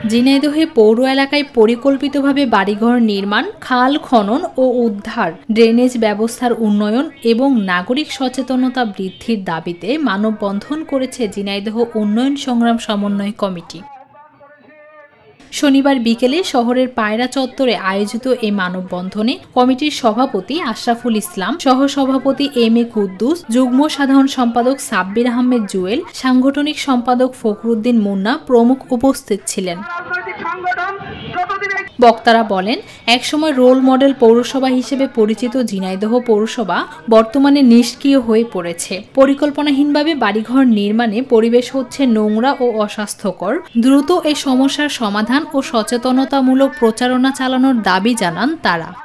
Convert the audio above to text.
ঝিনাইদহে পৌর এলাকায় পরিকল্পিতভাবে বাড়িঘর নির্মাণ, খাল খনন ও উদ্ধার, ড্রেনেজ ব্যবস্থার উন্নয়ন এবং নাগরিক সচেতনতা বৃদ্ধির দাবিতে মানববন্ধন করেছে ঝিনাইদহ উন্নয়ন সংগ্রাম সমন্বয় কমিটি। শনিবার বিকেলে শহরের পায়রা চত্বরে আয়োজিত এই মানববন্ধনে কমিটির সভাপতি আশরাফুল ইসলাম, সহসভাপতি এম এ কুদ্দুস, যুগ্ম সাধারণ সম্পাদক সাব্বির আহমেদ জুয়েল, সাংগঠনিক সম্পাদক ফখরুদ্দিন মুন্না প্রমুখ উপস্থিত ছিলেন। বক্তারা বলেন, একসময় রোল মডেল পৌরসভা হিসেবে পরিচিত ঝিনাইদহ পৌরসভা বর্তমানে নিষ্ক্রিয় হয়ে পড়েছে। পরিকল্পনাহীনভাবে বাড়িঘর নির্মাণে পরিবেশ হচ্ছে নোংরা ও অস্বাস্থ্যকর। দ্রুত এই সমস্যার সমাধান ও সচেতনতামূলক প্রচারণা চালানোর দাবি জানান তারা।